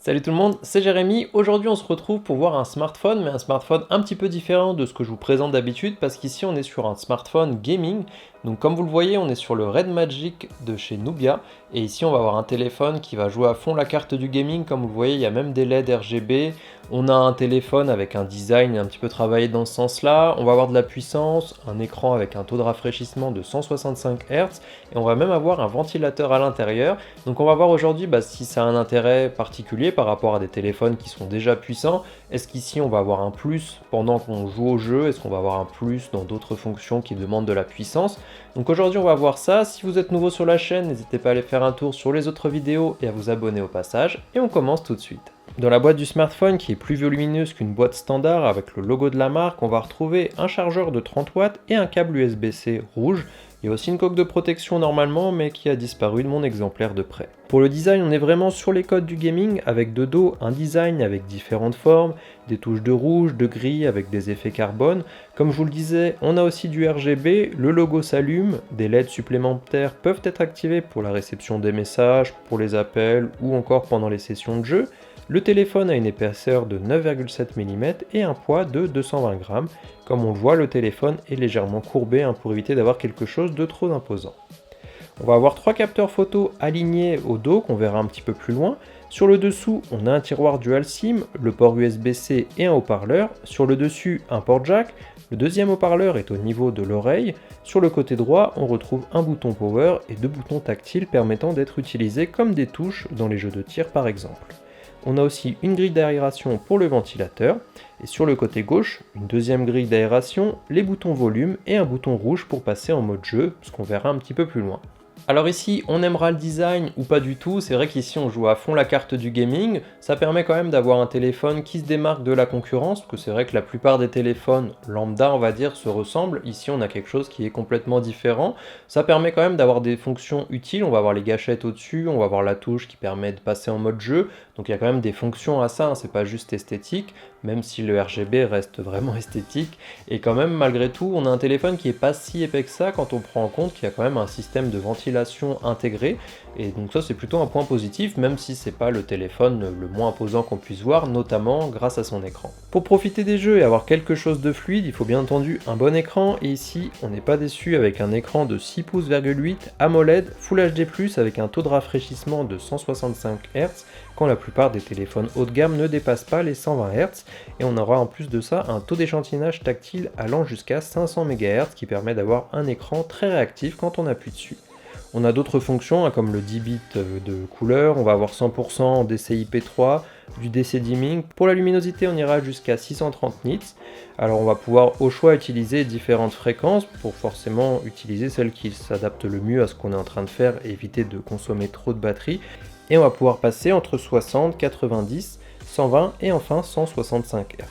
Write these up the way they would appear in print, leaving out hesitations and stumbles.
Salut tout le monde, c'est Jérémy. Aujourd'hui on se retrouve pour voir un smartphone, mais un smartphone un petit peu différent de ce que je vous présente d'habitude parce qu'ici on est sur un smartphone gaming. Donc comme vous le voyez, on est sur le Red Magic de chez Nubia et ici on va avoir un téléphone qui va jouer à fond la carte du gaming. Comme vous le voyez, il y a même des LED RGB. On a un téléphone avec un design un petit peu travaillé dans ce sens-là. On va avoir de la puissance, un écran avec un taux de rafraîchissement de 165 Hz et on va même avoir un ventilateur à l'intérieur. Donc on va voir aujourd'hui si ça a un intérêt particulier par rapport à des téléphones qui sont déjà puissants. Est-ce qu'ici on va avoir un plus pendant qu'on joue au jeu? Est-ce qu'on va avoir un plus dans d'autres fonctions qui demandent de la puissance? Donc aujourd'hui on va voir ça. Si vous êtes nouveau sur la chaîne, n'hésitez pas à aller faire un tour sur les autres vidéos et à vous abonner au passage. Et on commence tout de suite. Dans la boîte du smartphone, qui est plus volumineuse qu'une boîte standard avec le logo de la marque, on va retrouver un chargeur de 30 watts et un câble USB-C rouge. Il y a aussi une coque de protection normalement, mais qui a disparu de mon exemplaire de près. Pour le design, on est vraiment sur les codes du gaming, avec de dos un design avec différentes formes, des touches de rouge, de gris avec des effets carbone. Comme je vous le disais, on a aussi du RGB, le logo s'allume, des LED supplémentaires peuvent être activés pour la réception des messages, pour les appels ou encore pendant les sessions de jeu. Le téléphone a une épaisseur de 9,7 mm et un poids de 220 g. Comme on le voit, le téléphone est légèrement courbé pour éviter d'avoir quelque chose de trop imposant. On va avoir trois capteurs photo alignés au dos qu'on verra un petit peu plus loin. Sur le dessous, on a un tiroir dual SIM, le port USB-C et un haut-parleur. Sur le dessus, un port jack. Le deuxième haut-parleur est au niveau de l'oreille. Sur le côté droit, on retrouve un bouton power et deux boutons tactiles permettant d'être utilisés comme des touches dans les jeux de tir par exemple. On a aussi une grille d'aération pour le ventilateur, et sur le côté gauche, une deuxième grille d'aération, les boutons volume et un bouton rouge pour passer en mode jeu, ce qu'on verra un petit peu plus loin. Alors ici, on aimera le design ou pas du tout, c'est vrai qu'ici on joue à fond la carte du gaming, ça permet quand même d'avoir un téléphone qui se démarque de la concurrence, parce que c'est vrai que la plupart des téléphones lambda, on va dire, se ressemblent. Ici on a quelque chose qui est complètement différent, ça permet quand même d'avoir des fonctions utiles, on va avoir les gâchettes au-dessus, on va avoir la touche qui permet de passer en mode jeu, donc il y a quand même des fonctions à ça, c'est pas juste esthétique, même si le RGB reste vraiment esthétique, et quand même malgré tout, on a un téléphone qui est pas si épais que ça quand on prend en compte qu'il y a quand même un système de ventilation intégré, et donc ça c'est plutôt un point positif, même si c'est pas le téléphone le moins imposant qu'on puisse voir, notamment grâce à son écran. Pour profiter des jeux et avoir quelque chose de fluide, il faut bien entendu un bon écran, et ici on n'est pas déçu avec un écran de 6 pouces,8 AMOLED Full HD+, avec un taux de rafraîchissement de 165 Hz, quand la plupart des téléphones haut de gamme ne dépassent pas les 120 Hz, et on aura en plus de ça un taux d'échantillonnage tactile allant jusqu'à 500 MHz qui permet d'avoir un écran très réactif quand on appuie dessus. On a d'autres fonctions comme le 10 bits de couleur, on va avoir 100% en DCI-P3, du DC dimming. Pour la luminosité, on ira jusqu'à 630 nits. Alors on va pouvoir au choix utiliser différentes fréquences pour forcément utiliser celle qui s'adapte le mieux à ce qu'on est en train de faire et éviter de consommer trop de batterie. Et on va pouvoir passer entre 60, 90, 120 et enfin 165 Hz.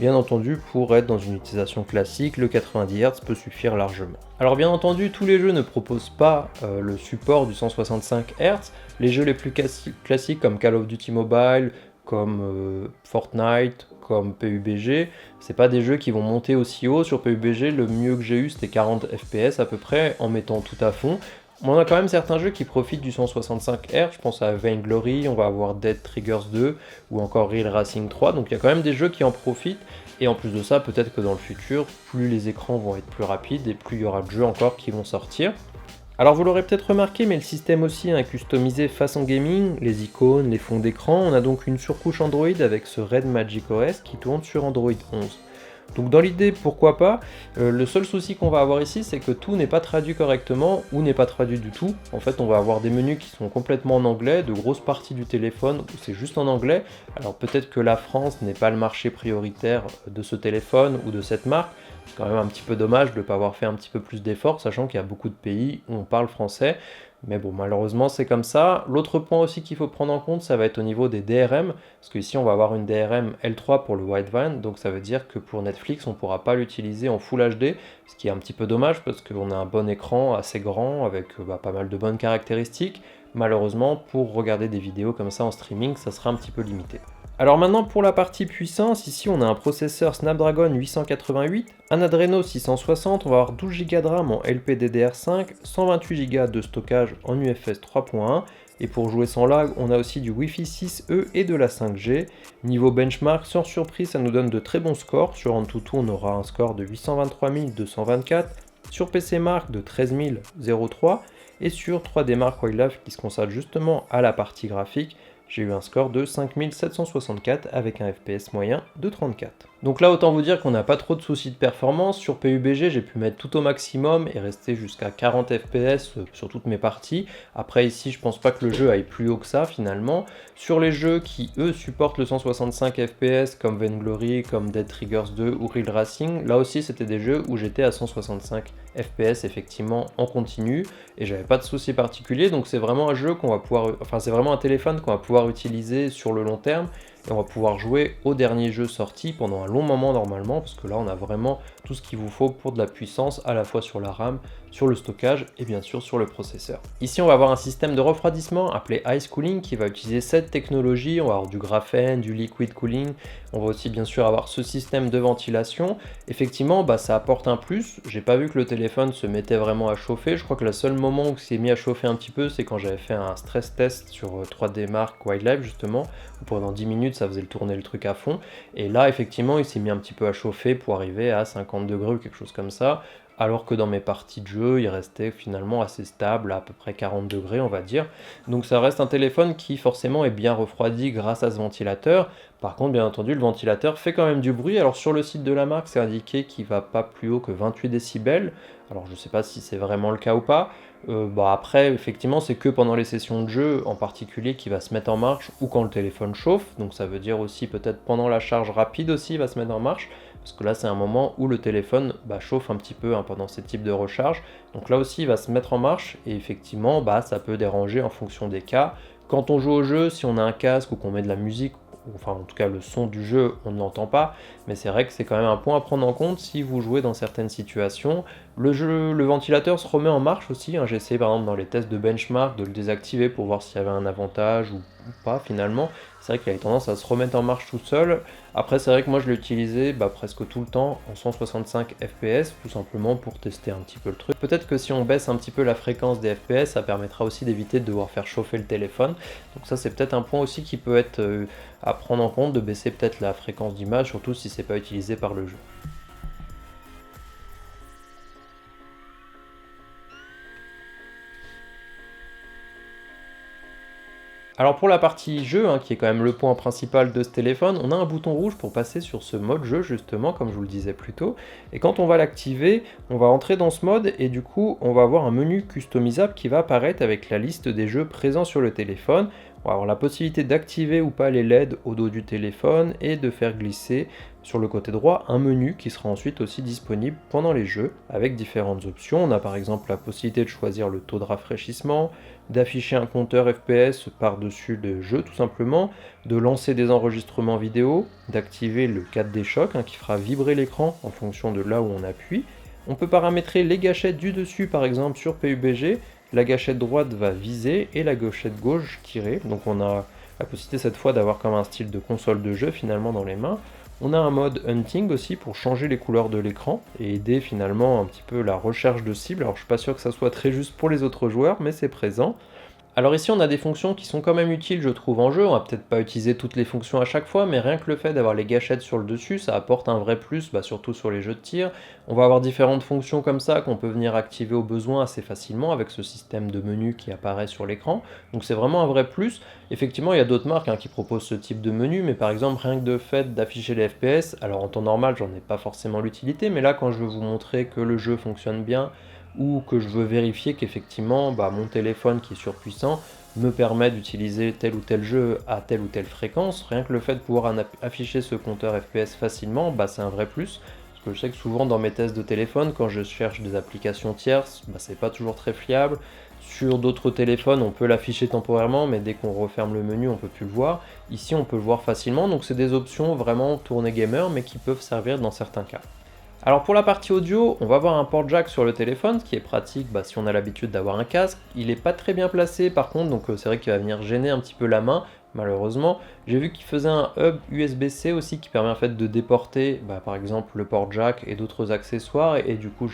Bien entendu, pour être dans une utilisation classique, le 90 Hz peut suffire largement. Alors bien entendu, tous les jeux ne proposent pas le support du 165 Hz. Les jeux les plus classiques comme Call of Duty Mobile, comme Fortnite, comme PUBG, c'est pas des jeux qui vont monter aussi haut. Sur PUBG, le mieux que j'ai eu c'était 40 FPS à peu près, en mettant tout à fond. On a quand même certains jeux qui profitent du 165 Hz, je pense à Vainglory, on va avoir Dead Triggers 2 ou encore Real Racing 3, donc il y a quand même des jeux qui en profitent, et en plus de ça, peut-être que dans le futur, plus les écrans vont être plus rapides et plus il y aura de jeux encore qui vont sortir. Alors vous l'aurez peut-être remarqué, mais le système aussi est customisé façon gaming, les icônes, les fonds d'écran, on a donc une surcouche Android avec ce Red Magic OS qui tourne sur Android 11. Donc dans l'idée, pourquoi pas, le seul souci qu'on va avoir ici, c'est que tout n'est pas traduit correctement ou n'est pas traduit du tout. En fait, on va avoir des menus qui sont complètement en anglais, de grosses parties du téléphone où c'est juste en anglais. Alors peut-être que la France n'est pas le marché prioritaire de ce téléphone ou de cette marque. C'est quand même un petit peu dommage de ne pas avoir fait un petit peu plus d'efforts, sachant qu'il y a beaucoup de pays où on parle français. Mais bon, malheureusement, c'est comme ça. L'autre point aussi qu'il faut prendre en compte, ça va être au niveau des DRM, parce qu'ici, on va avoir une DRM L3 pour le wideband, donc ça veut dire que pour Netflix, on ne pourra pas l'utiliser en Full HD, ce qui est un petit peu dommage, parce qu'on a un bon écran assez grand, avec pas mal de bonnes caractéristiques. Malheureusement, pour regarder des vidéos comme ça en streaming, ça sera un petit peu limité. Alors maintenant pour la partie puissance, ici on a un processeur Snapdragon 888, un Adreno 660, on va avoir 12 Go de RAM en LPDDR5, 128 Go de stockage en UFS 3.1 Et pour jouer sans lag, on a aussi du Wi-Fi 6E et de la 5G. Niveau benchmark, sans surprise, ça nous donne de très bons scores. Sur AnTuTu, on aura un score de 823 224, sur PC Mark de 13 003 et sur 3D Mark Wildlife qui se consacre justement à la partie graphique, j'ai eu un score de 5764 avec un FPS moyen de 34. Donc là, autant vous dire qu'on n'a pas trop de soucis de performance. Sur PUBG, j'ai pu mettre tout au maximum et rester jusqu'à 40 FPS sur toutes mes parties. Après ici, je pense pas que le jeu aille plus haut que ça finalement. Sur les jeux qui, eux, supportent le 165 FPS comme Vainglory, comme Dead Triggers 2 ou Real Racing, là aussi, c'était des jeux où j'étais à 165 FPS effectivement en continu et j'avais pas de soucis particuliers. Donc c'est vraiment un jeu qu'on va pouvoir, enfin c'est vraiment un téléphone qu'on va pouvoir utiliser sur le long terme. Et on va pouvoir jouer au dernier jeu sorti pendant un long moment normalement, parce que là on a vraiment tout ce qu'il vous faut pour de la puissance, à la fois sur la RAM, sur le stockage et bien sûr sur le processeur. Ici on va avoir un système de refroidissement appelé Ice Cooling qui va utiliser cette technologie. On va avoir du graphène, du liquid cooling, on va aussi bien sûr avoir ce système de ventilation. Effectivement ça apporte un plus. J'ai pas vu que le téléphone se mettait vraiment à chauffer. Je crois que le seul moment où il s'est mis à chauffer un petit peu, c'est quand j'avais fait un stress test sur 3D Mark Wildlife justement, où pendant 10 minutes ça faisait tourner le truc à fond, et là effectivement il s'est mis un petit peu à chauffer pour arriver à 50 degrés ou quelque chose comme ça, alors que dans mes parties de jeu il restait finalement assez stable à peu près 40 degrés on va dire. Donc ça reste un téléphone qui forcément est bien refroidi grâce à ce ventilateur. Par contre bien entendu le ventilateur fait quand même du bruit. Alors sur le site de la marque c'est indiqué qu'il va pas plus haut que 28 décibels, alors je sais pas si c'est vraiment le cas ou pas. Après effectivement c'est que pendant les sessions de jeu en particulier qu'il va se mettre en marche, ou quand le téléphone chauffe, donc ça veut dire aussi peut-être pendant la charge rapide aussi il va se mettre en marche, parce que là c'est un moment où le téléphone chauffe un petit peu pendant ces types de recharge, donc là aussi il va se mettre en marche et effectivement ça peut déranger en fonction des cas. Quand on joue au jeu, si on a un casque ou qu'on met de la musique, enfin en tout cas le son du jeu on ne l'entend pas, mais c'est vrai que c'est quand même un point à prendre en compte si vous jouez dans certaines situations. Le ventilateur se remet en marche aussi, j'ai essayé par exemple dans les tests de benchmark de le désactiver pour voir s'il y avait un avantage ou pas finalement. C'est vrai qu'il avait tendance à se remettre en marche tout seul. Après c'est vrai que moi je l'ai utilisé presque tout le temps en 165 fps, tout simplement pour tester un petit peu le truc. Peut-être que si on baisse un petit peu la fréquence des fps, ça permettra aussi d'éviter de devoir faire chauffer le téléphone. Donc ça c'est peut-être un point aussi qui peut être à prendre en compte, de baisser peut-être la fréquence d'image, surtout si c'est pas utilisé par le jeu. Alors pour la partie jeu, qui est quand même le point principal de ce téléphone, on a un bouton rouge pour passer sur ce mode jeu justement, comme je vous le disais plus tôt. Et quand on va l'activer, on va entrer dans ce mode et du coup on va avoir un menu customisable qui va apparaître avec la liste des jeux présents sur le téléphone. On va avoir la possibilité d'activer ou pas les LED au dos du téléphone et de faire glisser sur le côté droit un menu qui sera ensuite aussi disponible pendant les jeux avec différentes options. On a par exemple la possibilité de choisir le taux de rafraîchissement, d'afficher un compteur FPS par-dessus le jeu tout simplement, de lancer des enregistrements vidéo, d'activer le 4D Shock qui fera vibrer l'écran en fonction de là où on appuie. On peut paramétrer les gâchettes du dessus par exemple sur PUBG. La gâchette droite va viser et la gâchette gauche tirer. Donc on a la possibilité cette fois d'avoir comme un style de console de jeu finalement dans les mains. On a un mode hunting aussi pour changer les couleurs de l'écran et aider finalement un petit peu la recherche de cibles. Alors je suis pas sûr que ça soit très juste pour les autres joueurs, mais c'est présent. Alors ici on a des fonctions qui sont quand même utiles je trouve en jeu, on va peut-être pas utiliser toutes les fonctions à chaque fois, mais rien que le fait d'avoir les gâchettes sur le dessus, ça apporte un vrai plus, surtout sur les jeux de tir. On va avoir différentes fonctions comme ça qu'on peut venir activer au besoin assez facilement avec ce système de menu qui apparaît sur l'écran, donc c'est vraiment un vrai plus. Effectivement il y a d'autres marques qui proposent ce type de menu, mais par exemple rien que de fait d'afficher les FPS, alors en temps normal j'en ai pas forcément l'utilité, mais là quand je veux vous montrer que le jeu fonctionne bien, ou que je veux vérifier qu'effectivement mon téléphone qui est surpuissant me permet d'utiliser tel ou tel jeu à telle ou telle fréquence, rien que le fait de pouvoir afficher ce compteur FPS facilement, c'est un vrai plus. Parce que je sais que souvent dans mes tests de téléphone, quand je cherche des applications tierces, c'est pas toujours très fiable. Sur d'autres téléphones, on peut l'afficher temporairement, mais dès qu'on referme le menu, on peut plus le voir. Ici, on peut le voir facilement, donc c'est des options vraiment tournées gamer, mais qui peuvent servir dans certains cas. Alors pour la partie audio, on va avoir un port jack sur le téléphone, ce qui est pratique si on a l'habitude d'avoir un casque. Il n'est pas très bien placé par contre, donc c'est vrai qu'il va venir gêner un petit peu la main, malheureusement. J'ai vu qu'il faisait un hub USB-C aussi qui permet en fait de déporter par exemple le port jack et d'autres accessoires et du coup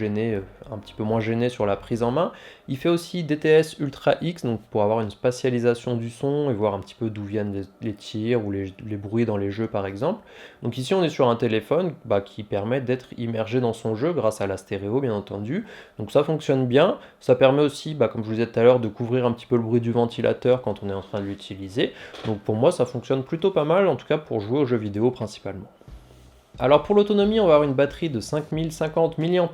un petit peu moins gêné sur la prise en main. Il fait aussi DTS Ultra X, donc pour avoir une spatialisation du son et voir un petit peu d'où viennent les tirs ou les bruits dans les jeux par exemple. Donc ici on est sur un téléphone qui permet d'être immergé dans son jeu grâce à la stéréo bien entendu. Donc ça fonctionne bien, ça permet aussi, comme je vous disais tout à l'heure, de couvrir un petit peu le bruit du ventilateur quand on est en train de l'utiliser. Donc pour moi ça fonctionne plutôt pas mal, en tout cas pour jouer aux jeux vidéo principalement. Alors pour l'autonomie, on va avoir une batterie de 5050 mAh,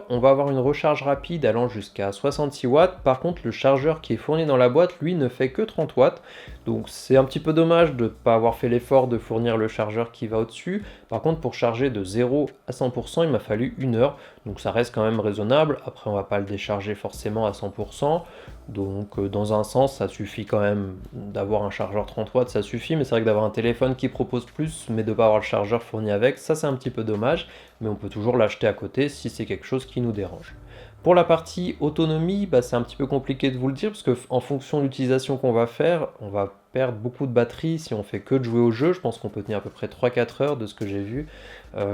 on va avoir une recharge rapide allant jusqu'à 66 watts. Par contre, le chargeur qui est fourni dans la boîte, lui, ne fait que 30 watts. Donc c'est un petit peu dommage de ne pas avoir fait l'effort de fournir le chargeur qui va au-dessus. Par contre, pour charger de 0 à 100%, il m'a fallu 1 heure. Donc ça reste quand même raisonnable. Après, on va pas le décharger forcément à 100%. Donc dans un sens, ça suffit quand même d'avoir un chargeur 30 watts, ça suffit. Mais c'est vrai que d'avoir un téléphone qui propose plus, mais de ne pas avoir le chargeur fourni avec, ça c'est un petit peu dommage. Mais on peut toujours l'acheter à côté si c'est quelque chose qui nous dérange. Pour la partie autonomie, c'est un petit peu compliqué de vous le dire parce que en fonction de l'utilisation qu'on va faire, on va perdre beaucoup de batterie si on fait que de jouer au jeu. Je pense qu'on peut tenir à peu près 3-4 heures de ce que j'ai vu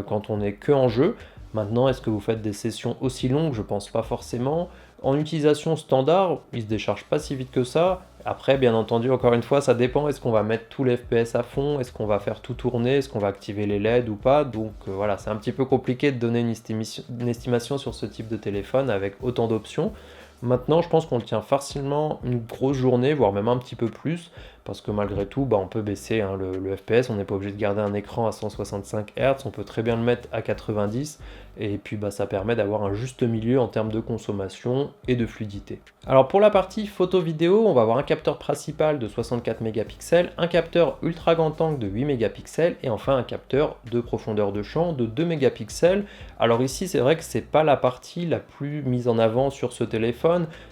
quand on est que en jeu. Maintenant, est-ce que vous faites des sessions aussi longues? Je pense pas forcément. En utilisation standard, il se décharge pas si vite que ça. Après, bien entendu, encore une fois, ça dépend. Est-ce qu'on va mettre tous les FPS à fond? Est-ce qu'on va faire tout tourner? Est-ce qu'on va activer les LED ou pas? Donc voilà, c'est un petit peu compliqué de donner une estimation sur ce type de téléphone avec autant d'options. Maintenant, je pense qu'on le tient facilement une grosse journée, voire même un petit peu plus, parce que malgré tout, on peut baisser le FPS, on n'est pas obligé de garder un écran à 165 Hz, on peut très bien le mettre à 90, et puis ça permet d'avoir un juste milieu en termes de consommation et de fluidité. Alors pour la partie photo-vidéo, on va avoir un capteur principal de 64 mégapixels, un capteur ultra grand angle de 8 mégapixels, et enfin un capteur de profondeur de champ de 2 mégapixels. Alors ici, c'est vrai que c'est pas la partie la plus mise en avant sur ce téléphone.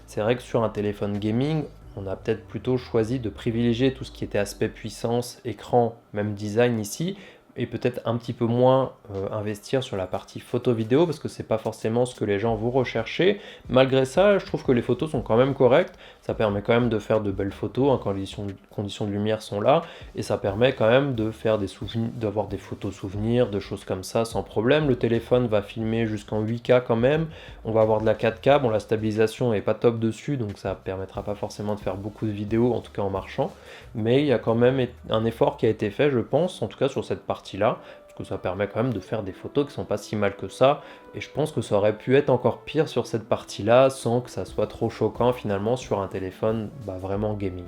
C'est vrai que sur un téléphone gaming, on a peut-être plutôt choisi de privilégier tout ce qui était aspect puissance, écran, même design ici, et peut-être un petit peu moins investir sur la partie photo-vidéo parce que c'est pas forcément ce que les gens vont rechercher. Malgré ça, je trouve que les photos sont quand même correctes. Ça permet quand même de faire de belles photos quand les conditions de lumière sont là, et ça permet quand même de faire d'avoir des photos souvenirs, de choses comme ça sans problème. Le téléphone va filmer jusqu'en 8K quand même. On va avoir de la 4K. Bon, la stabilisation est pas top dessus, donc ça permettra pas forcément de faire beaucoup de vidéos, en tout cas en marchant. Mais il y a quand même un effort qui a été fait, je pense, en tout cas sur cette partie-là, parce que ça permet quand même de faire des photos qui sont pas si mal que ça, et je pense que ça aurait pu être encore pire sur cette partie-là, sans que ça soit trop choquant finalement sur un téléphone vraiment gaming.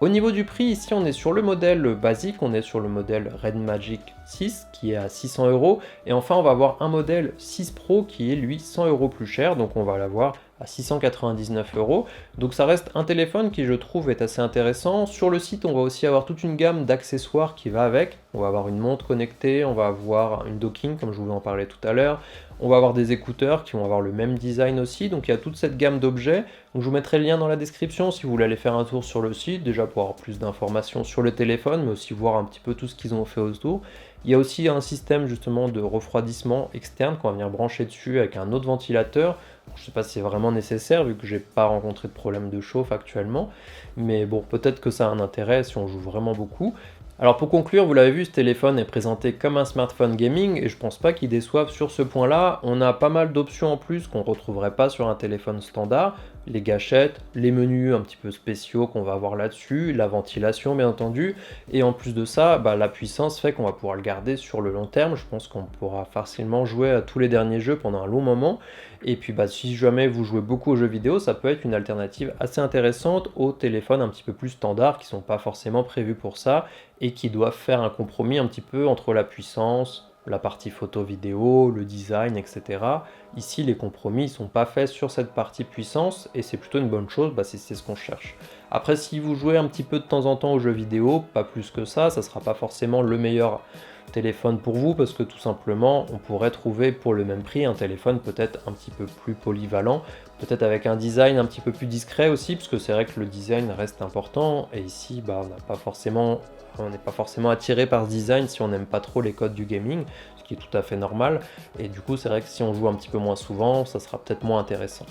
Au niveau du prix, ici on est sur le modèle basique, on est sur le modèle Red Magic 6 qui est à 600 €, et enfin on va avoir un modèle 6 Pro qui est lui 100 € plus cher, donc on va l'avoir à 699 €. Donc ça reste un téléphone qui je trouve est assez intéressant. Sur le site on va aussi avoir toute une gamme d'accessoires qui va avec. On va avoir une montre connectée, on va avoir une docking comme je vous en parlais tout à l'heure. On va avoir des écouteurs qui vont avoir le même design aussi. Donc il y a toute cette gamme d'objets. Donc je vous mettrai le lien dans la description si vous voulez aller faire un tour sur le site, déjà pour avoir plus d'informations sur le téléphone, mais aussi voir un petit peu tout ce qu'ils ont fait autour. Il y a aussi un système justement de refroidissement externe qu'on va venir brancher dessus avec un autre ventilateur. Je ne sais pas si c'est vraiment nécessaire vu que j'ai pas rencontré de problème de chauffe actuellement, mais bon, peut-être que ça a un intérêt si on joue vraiment beaucoup. Alors pour conclure, vous l'avez vu, ce téléphone est présenté comme un smartphone gaming et je pense pas qu'il déçoive sur ce point-là. On a pas mal d'options en plus qu'on ne retrouverait pas sur un téléphone standard. Les gâchettes, les menus un petit peu spéciaux qu'on va avoir là-dessus, la ventilation bien entendu, et en plus de ça, la puissance fait qu'on va pouvoir le garder sur le long terme. Je pense qu'on pourra facilement jouer à tous les derniers jeux pendant un long moment, et puis si jamais vous jouez beaucoup aux jeux vidéo, ça peut être une alternative assez intéressante aux téléphones un petit peu plus standards qui sont pas forcément prévus pour ça, et qui doivent faire un compromis un petit peu entre la puissance, la partie photo vidéo, le design, etc. Ici, les compromis ne sont pas faits sur cette partie puissance et c'est plutôt une bonne chose si c'est ce qu'on cherche. Après, si vous jouez un petit peu de temps en temps aux jeux vidéo, pas plus que ça ne sera pas forcément le meilleur téléphone pour vous parce que tout simplement, on pourrait trouver pour le même prix un téléphone peut-être un petit peu plus polyvalent, peut-être avec un design un petit peu plus discret aussi, parce que c'est vrai que le design reste important et ici, on n'est pas forcément attiré par ce design si on n'aime pas trop les codes du gaming, ce qui est tout à fait normal, et du coup c'est vrai que si on joue un petit peu moins souvent, ça sera peut-être moins intéressant.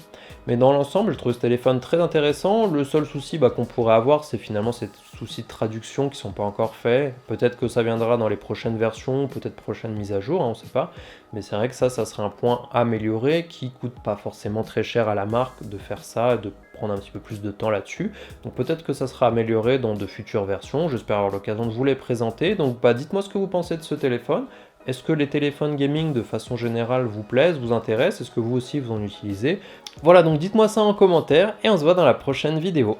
Mais dans l'ensemble, je trouve ce téléphone très intéressant. Le seul souci qu'on pourrait avoir, c'est finalement ces soucis de traduction qui sont pas encore faits. Peut-être que ça viendra dans les prochaines versions, peut-être prochaines mises à jour, on sait pas. Mais c'est vrai que ça serait un point amélioré qui coûte pas forcément très cher à la marque de faire ça, de prendre un petit peu plus de temps là-dessus. Donc peut-être que ça sera amélioré dans de futures versions. J'espère avoir l'occasion de vous les présenter. Donc dites-moi ce que vous pensez de ce téléphone. Est-ce que les téléphones gaming de façon générale vous plaisent, vous intéressent? Est-ce que vous aussi vous en utilisez? Voilà, donc dites-moi ça en commentaire et on se voit dans la prochaine vidéo.